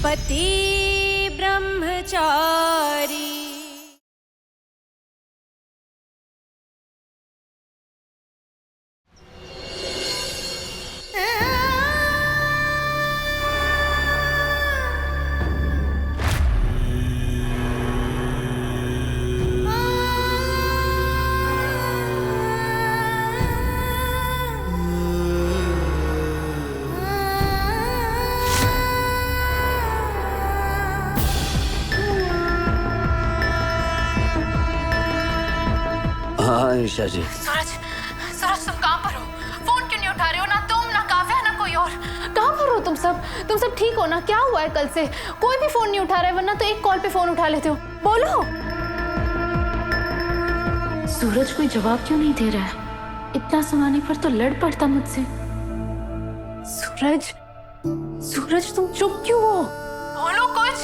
पति ब्रह्मचारी। हाँ ईशा जी। सूरज, सूरज तुम कहाँ पर हो? फोन क्यों नहीं उठा रहे हो? ना तुम, ना काव्या, ना कोई और। कहाँ पर हो तुम सब? तुम सब ठीक हो ना? क्या हुआ है कल से? कोई भी फोन नहीं उठा रहा है, वरना तो एक कॉल पे फोन उठा लेते हो। बोलो। सूरज कोई जवाब क्यों नहीं दे रहा है? इतना सुनाने पर तो लड़ पड़ता मुझसे। सूरज, सूरज तुम चुप क्यों हो? बोलो कुछ।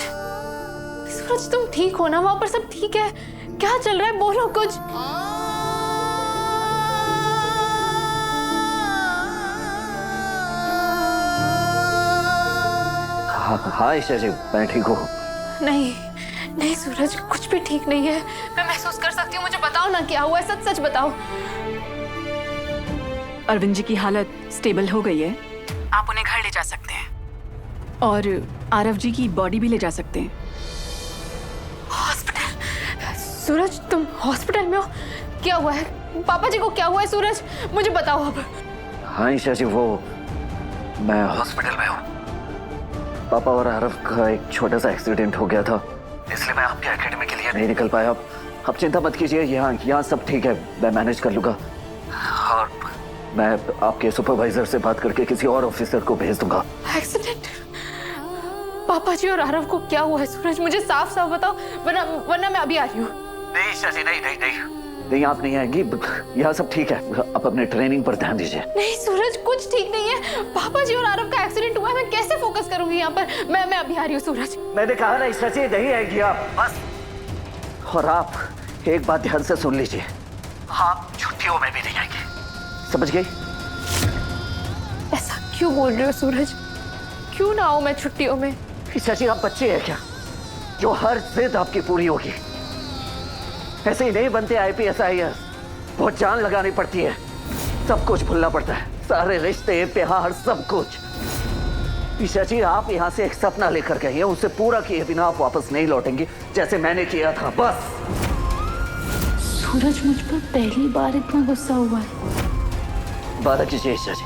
सूरज तुम ठीक हो ना? वहां पर सब ठीक है? क्या चल रहा है? बोलो कुछ। हाँ ईशा जी, मैं ठीक हूँ। नहीं नहीं सूरज, कुछ भी ठीक नहीं है। मैं महसूस कर सकती हूँ। मुझे बताओ ना क्या हुआ है, सच सच बताओ। अरविंद जी की हालत स्टेबल हो गई है। आप उन्हें घर ले जा सकते हैं और आरव जी की बॉडी भी ले जा सकते हैं। हॉस्पिटल? सूरज तुम हॉस्पिटल में हो? क्या हुआ है? पापा जी को क्या हुआ है? सूरज मुझे बताओ अब। हाँ ईशा जी, वो मैं हॉस्पिटल में हूँ। पापा और आरव का एक छोटा सा एक्सीडेंट हो गया था, इसलिए मैं आपके एकेडमी के लिए नहीं निकल पाया। अब चिंता मत कीजिए, यहाँ सब ठीक है, मैं मैनेज कर लूँगा। और मैं आपके सुपरवाइजर से बात करके किसी और ऑफिसर को भेज दूंगा। एक्सीडेंट? पापा जी और आरव को क्या हुआ है? सूरज मुझे साफ साफ बताओ, वरना मैं अभी आ रही हूँ। नहीं ईशा जी, नहीं आप नहीं आएंगी। यहाँ सब ठीक है, आप अपने ट्रेनिंग पर ध्यान दीजिए। नहीं सूरज, कुछ ठीक नहीं है। पापा जी और आरव का एक्सीडेंट हुआ है, मैं कैसे फोकस करूंगी यहाँ पर? मैं अभी आ रही हूँ सूरज। मैंने कहा ना ईशा जी, नहीं आएगी आप बस। और आप एक बात ध्यान से सुन लीजिए, आप छुट्टियों में भी नहीं आएंगे, समझ गई? ऐसा क्यों बोल रहे हो सूरज? क्यों ना आऊं मैं छुट्टियों में? ईशा जी, आप बच्चे हैं क्या जो हर जिद आपकी पूरी होगी? ऐसे ही नहीं बनते IPS IAS, बहुत जान लगानी पड़ती है, सब कुछ भूलना पड़ता है, सारे रिश्ते प्यार सब कुछ। ईशा जी, आप यहाँ से एक सपना लेकर गए हैं, उसे पूरा किए बिना आप वापस नहीं लौटेंगे, जैसे मैंने किया था। बस। सूरज मुझ पर पहली बार इतना गुस्सा हुआ है। वादा कीजिए ईशा जी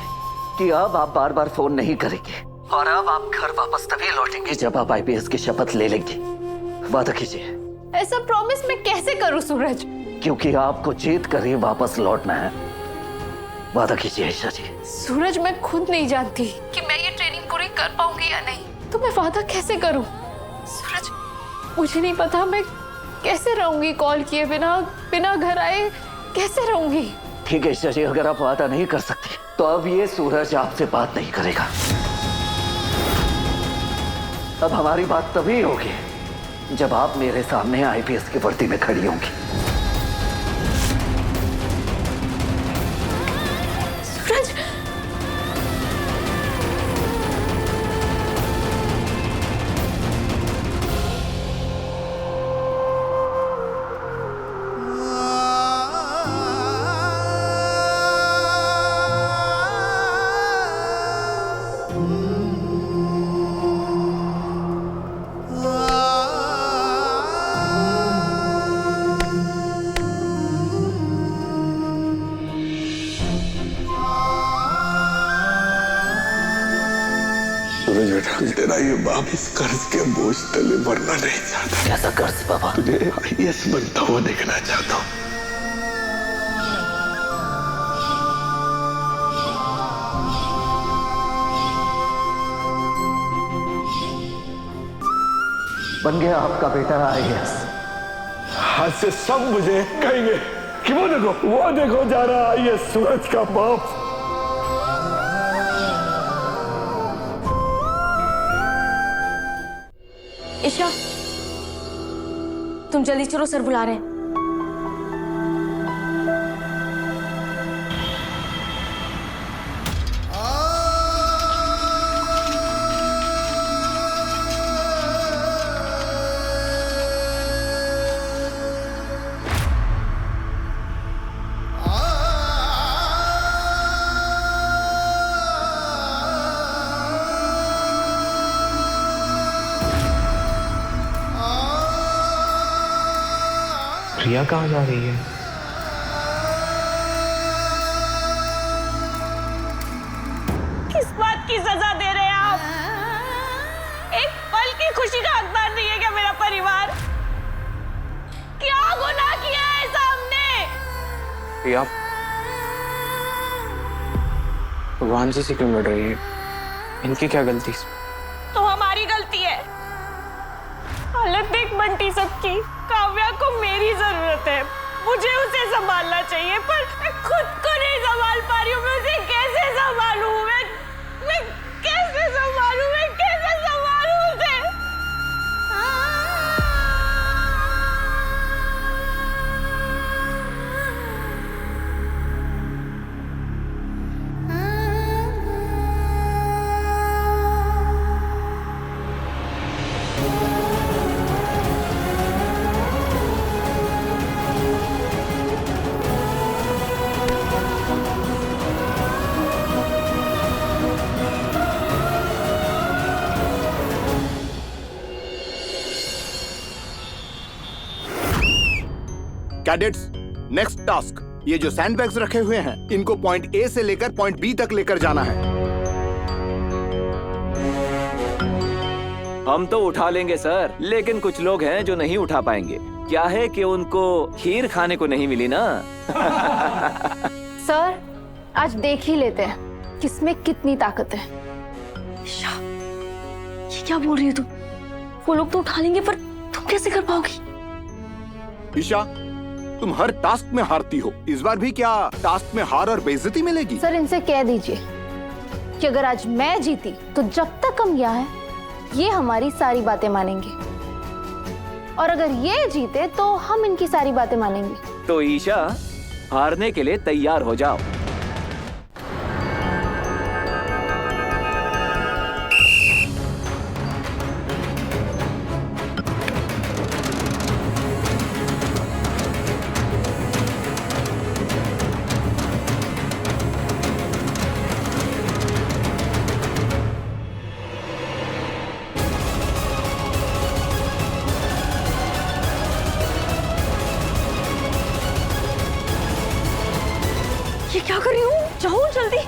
कि अब आप बार बार फोन नहीं करेंगे, और अब आप घर वापस तभी लौटेंगे जब आप IPS की शपथ ले लेंगे। वादा कीजिए। ऐसा प्रॉमिस मैं कैसे करूं सूरज? क्योंकि आपको जीत कर ही वापस लौटना है। वादा कीजिए ईशा जी। सूरज मैं खुद नहीं जानती कि मैं ये ट्रेनिंग पूरी कर पाऊंगी या नहीं, तो मैं वादा कैसे करूं? सूरज मुझे नहीं पता मैं कैसे रहूंगी कॉल किए बिना घर आए, कैसे रहूंगी? ठीक है ईशा जी, अगर आप वादा नहीं कर सकती तो अब ये सूरज आपसे बात नहीं करेगा। अब हमारी बात तभी होगी जब आप मेरे सामने IPS की वर्दी में खड़ी होंगी। सूरज सूरज बेटा, तेरा ये बाप इस कर्ज के बोझ तले मरना नहीं चाहता। कैसा कर्ज बाबा? तुझे IAS बनता हुआ देखना चाहता हूँ। बन गया आपका बेटा IAS। आज से सब मुझे कहेंगे कि वो देखो जा रहा IAS सूरज का बाप। ईशा, तुम जल्दी चलो, सर बुला रहे हैं। रिया कहाँ जा रही है? किस बात की सजा दे रहे हैं आप? एक पल की खुशी का हकदार नहीं है क्या मेरा परिवार? क्या गुनाह किया है सामने? रिया भगवान जी से क्यों लड़ रही है? इनकी क्या गलती? तो हमारी गलती है। हालत देख बंटी सबकी। काव्या को मेरी जरूरत है, मुझे उसे संभालना चाहिए, पर मैं खुद को नहीं संभाल पा रही हूँ। मैं उसे कैसे संभालूं? मैं कैसे संभालूं? मैं कैसे संभालूं उसे? कैडेट्स, नेक्स्ट टास्क, ये जो सैंडबैग्स रखे हुए हैं इनको पॉइंट ए से लेकर पॉइंट बी तक लेकर जाना है। हम तो उठा लेंगे सर, लेकिन कुछ लोग हैं जो नहीं उठा पाएंगे। क्या है कि उनको खीर खाने को नहीं मिली ना। सर आज देख ही लेते हैं किसमें कितनी ताकत है। ये क्या बोल रही हो तुम? वो लोग तो उठा लेंगे, पर तुम कैसे कर पाओगी? ईशा, तुम हर टास्क में हारती हो, इस बार भी क्या टास्क में हार और बेइज्जती मिलेगी? सर इनसे कह दीजिए कि अगर आज मैं जीती तो जब तक हम यहाँ हैं ये हमारी सारी बातें मानेंगे, और अगर ये जीते तो हम इनकी सारी बातें मानेंगे। तो ईशा, हारने के लिए तैयार हो जाओ। ये क्या कर रही हूँ? जाओ जल्दी।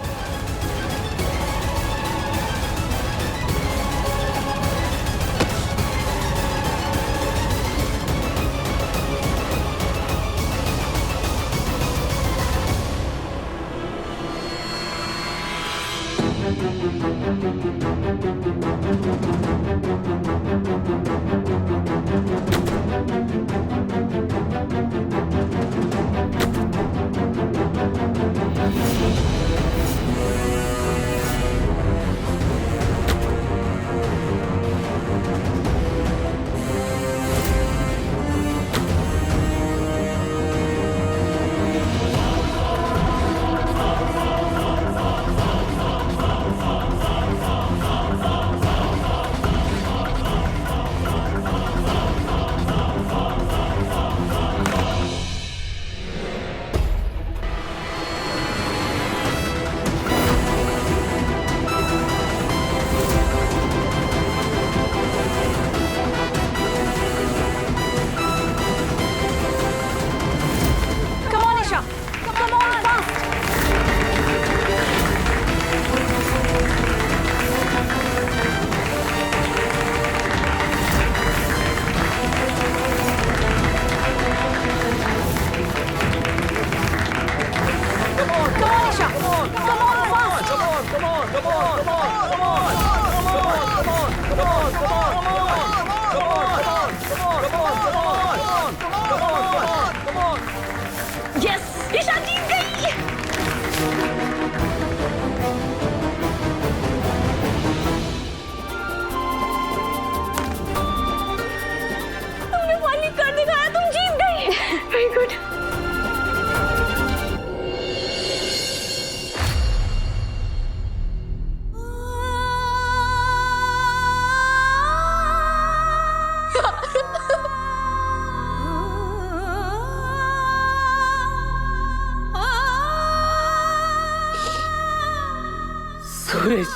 सूरज,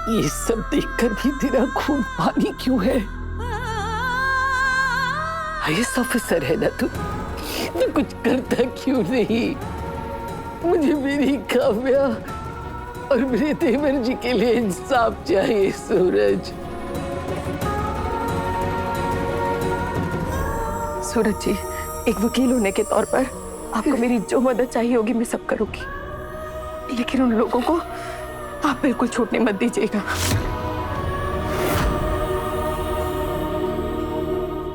ये सब देखकर भी तेरा खून पानी क्यों है? आईएएस ऑफिसर है ना तू कुछ करता क्यों नहीं? मुझे मेरी काव्या और मेरे तेवर जी के लिए इंसाफ चाहिए सूरज। सूरज जी, एक वकील होने के तौर पर आपको मेरी जो मदद चाहिए होगी मैं सब करूंगी, लेकिन उन लोगों को आप बिल्कुल छूटने मत दीजिएगा।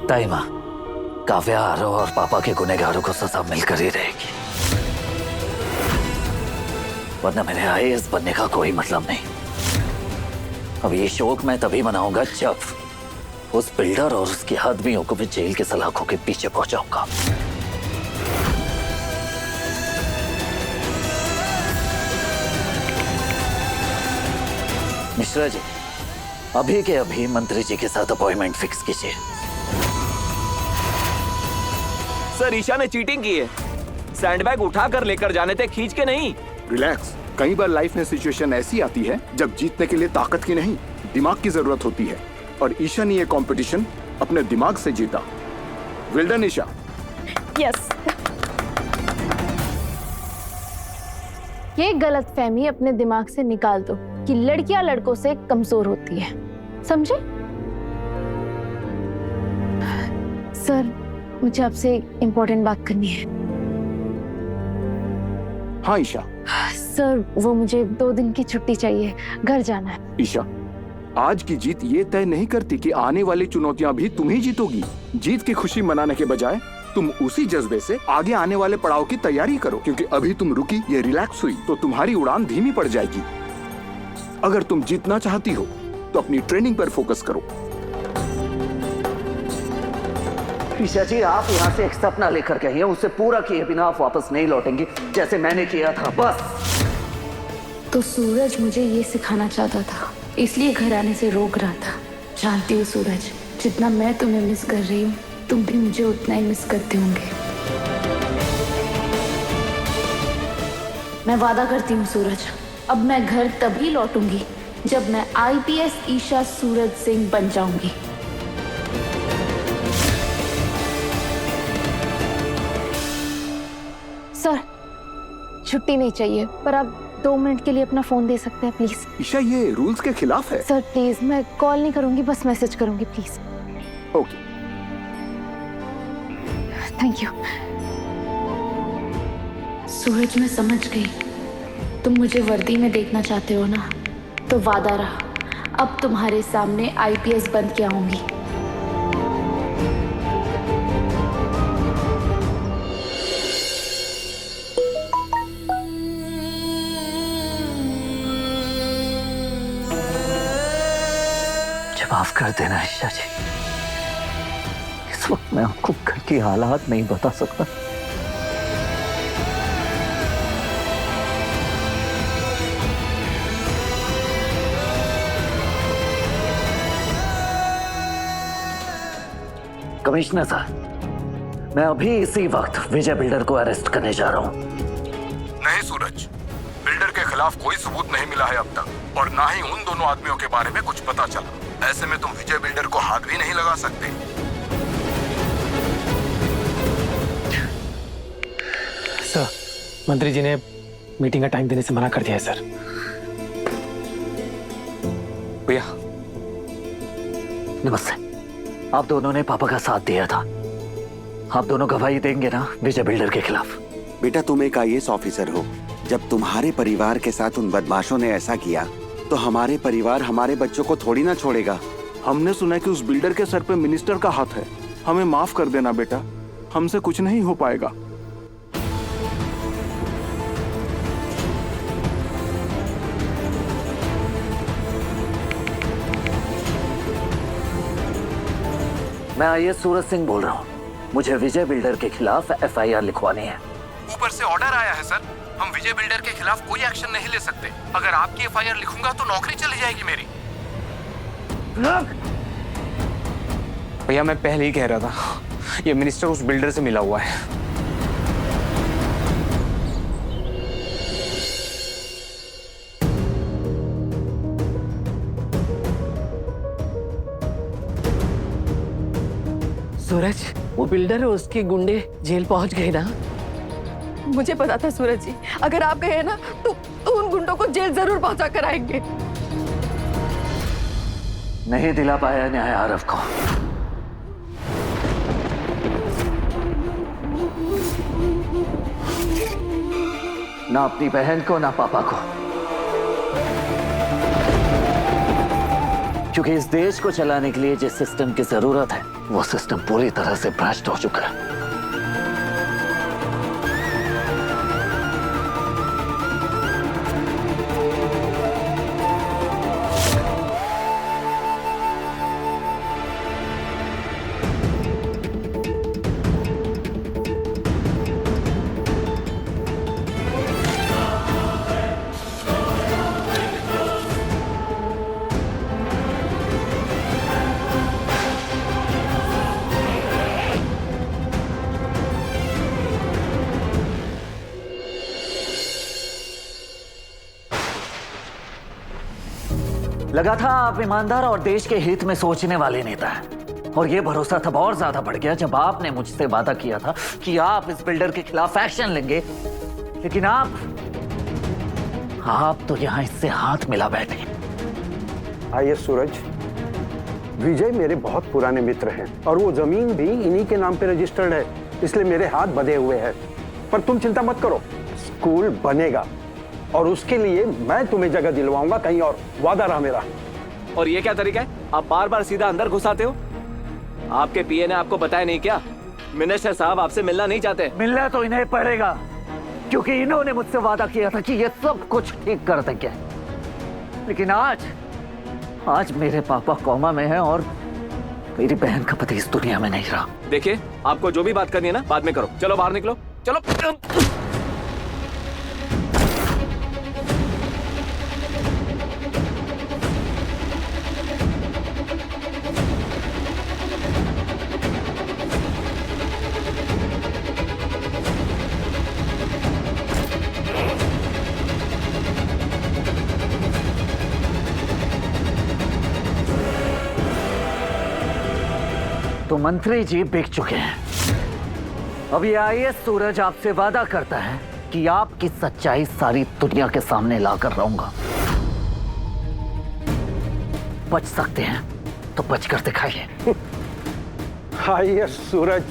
ताई माँ, काव्या, आरव और पापा के गुनहगारों को सजा मिलकर ही रहेगी, वरना मेरे आईएएस बनने का कोई मतलब नहीं। अब ये शौक मैं तभी मनाऊंगा जब उस बिल्डर और उसके आदमियों को भी जेल के सलाखों के पीछे पहुंचाऊंगा। मिश्रा जी, अभी के अभी मंत्री जी के साथ अपॉइंटमेंट फिक्स कीजिए। सर, ईशा ने चीटिंग की है। सैंडबैग उठा कर लेकर जाने थे, खींच के नहीं। रिलैक्स। कई बार लाइफ में सिचुएशन ऐसी आती है जब जीतने के लिए ताकत की नहीं, दिमाग की जरूरत होती है, और ईशा ने ये कंपटीशन अपने दिमाग से जीता। Well done Isha. यस। ये गलतफहमी अपने दिमाग से निकाल दो कि लड़कियां लड़कों से कमजोर होती है, समझे? सर, मुझे आपसे इम्पोर्टेंट बात करनी है। हाँ ईशा। सर, वो मुझे 2 दिन की छुट्टी चाहिए, घर जाना है। ईशा, आज की जीत ये तय नहीं करती कि आने वाली चुनौतियां भी तुम ही जीतोगी। जीत की खुशी मनाने के बजाय तुम उसी जज्बे से आगे आने वाले पड़ाव की तैयारी करो, क्योंकि अभी तुम रुकी, ये रिलैक्स हुई तो तुम्हारी उड़ान धीमी पड़ जाएगी। अगर तुम जीतना चाहती हो तो अपनी ट्रेनिंग पर फोकस करो। ईशा जी, आप यहाँ से एक सपना लेकर गए हैं, उसे पूरा किए बिना आप वापस नहीं लौटेंगे, जैसे मैंने किया था। बस। तो सूरज मुझे ये सिखाना चाहता था, इसलिए घर आने से रोक रहा था। जानती हूँ सूरज, जितना मैं तुम्हें मिस कर रही हूँ, तुम भी मुझे उतना ही मिस करते होंगे। मैं वादा करती हूँ सूरज, अब मैं घर तभी लौटूंगी जब मैं आईपीएस ईशा सूरज सिंह बन जाऊंगी। सर, छुट्टी नहीं चाहिए, पर आप 2 मिनट के लिए अपना फोन दे सकते हैं प्लीज? ईशा, ये रूल्स के खिलाफ है। सर प्लीज, मैं कॉल नहीं करूंगी, बस मैसेज करूंगी please. Okay. Thank you. Suraj, मैं समझ गई, तुम मुझे वर्दी में देखना चाहते हो ना, तो वादा रहा, अब तुम्हारे सामने आईपीएस बन के आऊंगी। माफ कर देना ईशा जी, इस वक्त मैं आपको घर की हालात नहीं बता सकता। कमिश्नर साहब, मैं अभी इसी वक्त विजय बिल्डर को अरेस्ट करने जा रहा हूं। नहीं सूरज, बिल्डर के खिलाफ कोई सबूत नहीं मिला है अब तक, और ना ही उन दोनों आदमियों के बारे में कुछ पता चला। ऐसे में तुम विजय बिल्डर को हाथ भी नहीं लगा सकते। सर, मंत्री जी ने मीटिंग का टाइम देने से मना कर दिया है सर। भैया नमस्ते। आप दोनों ने पापा का साथ दिया था, आप दोनों गवाही देंगे ना विजय बिल्डर के खिलाफ? बेटा, तुम एक आईएएस ऑफिसर हो। जब तुम्हारे परिवार के साथ उन बदमाशों ने ऐसा किया तो हमारे परिवार हमारे बच्चों को थोड़ी ना छोड़ेगा। हमने सुना कि उस बिल्डर के सर पे मिनिस्टर का हाथ है। हमें माफ कर देना बेटा, हमसे कुछ नहीं हो पाएगा। मैं आईएएस सूरज सिंह बोल रहा हूँ, मुझे विजय बिल्डर के खिलाफ एफआईआर लिखवानी है। ऊपर से ऑर्डर आया है सर, हम विजय बिल्डर के खिलाफ कोई एक्शन नहीं ले सकते। अगर आपकी एफआईआर लिखूंगा तो नौकरी चली जाएगी मेरी। भैया, मैं पहले ही कह रहा था, ये मिनिस्टर उस बिल्डर से मिला हुआ है। सूरज, वो बिल्डर और उसके गुंडे जेल पहुंच गए ना? मुझे पता था सूरज जी, अगर आप गए ना तो उन गुंडों को जेल जरूर पहुंचा कर आएंगे। नहीं दिला पाया न्याय आरव को। ना अपनी बहन को ना पापा को, क्योंकि इस देश को चलाने के लिए जिस सिस्टम की जरूरत है वो सिस्टम पूरी तरह से भ्रष्ट हो चुका है। लगा था आप ईमानदार और देश के हित में सोचने वाले नेता हैं, और ये भरोसा तब और ज्यादा बढ़ गया जब आपने मुझसे वादा किया था कि आप इस बिल्डर के खिलाफ एक्शन लेंगे, लेकिन आप तो यहां इससे हाथ मिला बैठे। आइए सूरज, विजय मेरे बहुत पुराने मित्र हैं और वो जमीन भी इन्हीं के नाम पे रजिस्टर्ड है, इसलिए मेरे हाथ बंधे हुए हैं। पर तुम चिंता मत करो, स्कूल बनेगा और उसके लिए मैं तुम्हें जगह दिलवाऊंगा कहीं और, वादा रहा मेरा। और ये क्या तरीका है? आप बार बार सीधा अंदर घुसाते हो। आपके पीए ने आपको बताया नहीं क्या? मिनिस्टर साहब आपसे मिलना नहीं चाहते। मिलना तो इन्हें पड़ेगा, क्योंकि इन्होंने मुझसे वादा किया था कि ये सब कुछ ठीक कर देंगे। लेकिन आज मेरे पापा कोमा में हैं और मेरी बहन का पति इस दुनिया में नहीं रहा। देखिए, आपको जो भी बात करनी है ना बाद में करो। चलो बाहर निकलो, चलो। तो मंत्री जी बिक चुके हैं। अब ये आईएएस सूरज आपसे वादा करता है कि आपकी सच्चाई सारी दुनिया के सामने लाकर रहूंगा। बच सकते हैं तो बच कर दिखाइए। आईएएस सूरज,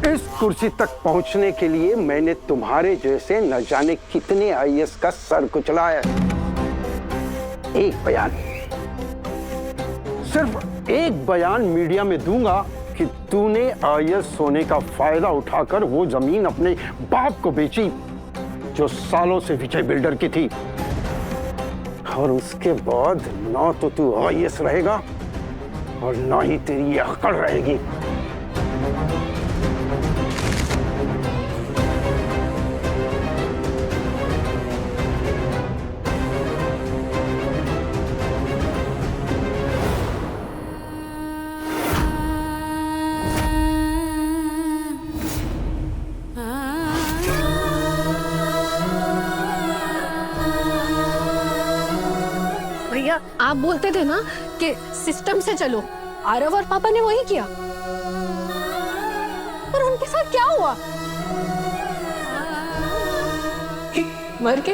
इस कुर्सी तक पहुंचने के लिए मैंने तुम्हारे जैसे न जाने कितने आईएएस का सर कुचला है। एक बयान, सिर्फ एक बयान मीडिया में दूंगा कि तूने आईएएस होने का फायदा उठाकर वो जमीन अपने बाप को बेची जो सालों से विजय बिल्डर की थी, और उसके बाद ना तो तू आईएएस रहेगा और ना ही तेरी ये अकड़ रहेगी। आप बोलते थे ना कि सिस्टम से चलो, आरव और पापा ने वही किया, पर उनके साथ क्या हुआ? मर के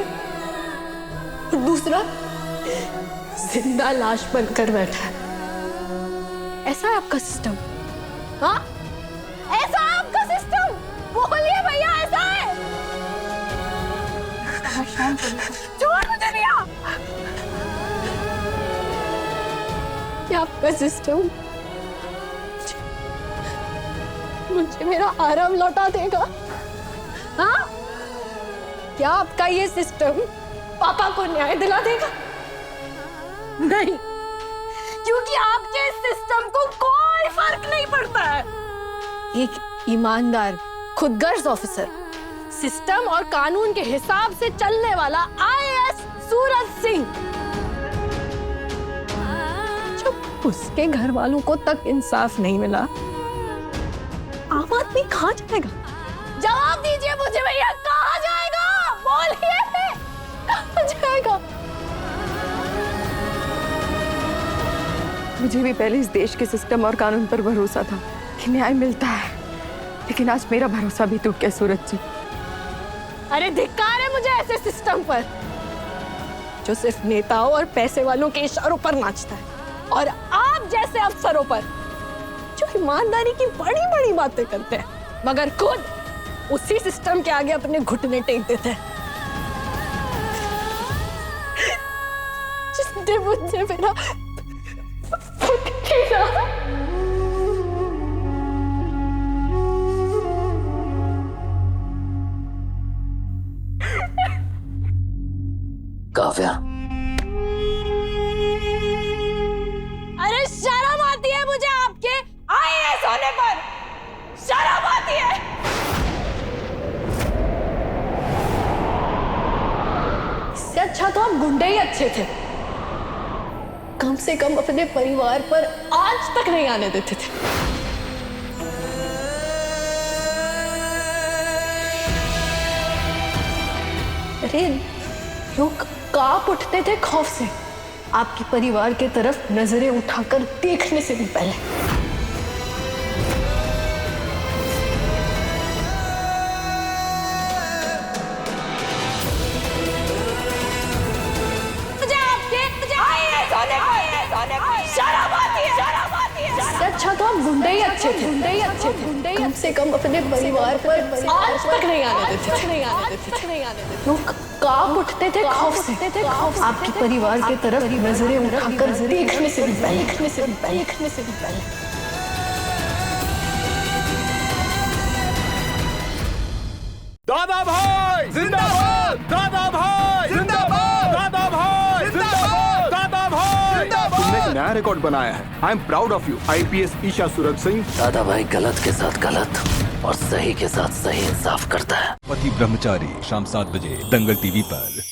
दूसरा जिंदा लाश बनकर बैठा है। ऐसा है आपका सिस्टम? हाँ, ऐसा है आपका सिस्टम? बोलिए भैया, ऐसा है? छोड़ मुझे भैया। क्या आपका सिस्टम मुझे मेरा आराम लौटा देगा? हाँ, क्या आपका ये सिस्टम पापा को न्याय दिला देगा? नहीं, क्योंकि आपके सिस्टम को कोई फर्क नहीं पड़ता है। एक ईमानदार, खुदगर्ज ऑफिसर, सिस्टम और कानून के हिसाब से चलने वाला आईएएस सूरज सिंह, उसके घर वालों को तक इंसाफ नहीं मिला, आम आदमी कहाँ जाएगा? जवाब दीजिए मुझे भैया, कहाँ जाएगा? बोलिए, कहाँ जाएगा? मुझे भी पहले इस देश के सिस्टम और कानून पर भरोसा था कि न्याय मिलता है, लेकिन आज मेरा भरोसा भी टूट गया सूरज जी। अरे धिक्कार है मुझे ऐसे सिस्टम पर जो सिर्फ नेताओं और पैसे वालों के इशारों पर नाचता है, और आप जैसे अफसरों पर जो ईमानदारी की बड़ी बड़ी बातें करते हैं मगर खुद उसी सिस्टम के आगे अपने घुटने टेक देते हैं। जिसने मुझे मेरा खुद छीना। काव्या, अरे शर्म आती है मुझे आपके आईएएस होने पर, शर्म आती है। इससे अच्छा तो आप गुंडे ही अच्छे थे, कम से कम अपने परिवार पर आज तक नहीं आने देते थे। अरे लोग कांप उठते थे खौफ से आपके परिवार के तरफ नजरें उठाकर देखने से भी पहले। मुझे आपके आईएएस होने पर शर्म आती है, शर्म आती है। इससे अच्छा तो हम गुंडे ही अच्छे थे, गुंडे ही अच्छे थे, कम से कम अपने परिवार पर आज तक नहीं आने देते, नहीं आने देते, नहीं आने देते। लोग कांप उठते थे खौफ से आपके परिवार के तरफ नजरें उठाकर देखने से भी पहले, देखने से भी पहले, देखने से भी पहले। दादा भाई जिंदाबाद, दादा भाई जिंदाबाद, दादा भाई जिंदाबाद, दादा भाई जिंदाबाद। तुमने एक नया रिकॉर्ड बनाया है। I am proud of you. IPS Isha Suraj Singh. दादा भाई गलत के साथ गलत और सही के साथ सही इंसाफ करता है। पति ब्रह्मचारी शाम 7 बजे दंगल टीवी पर।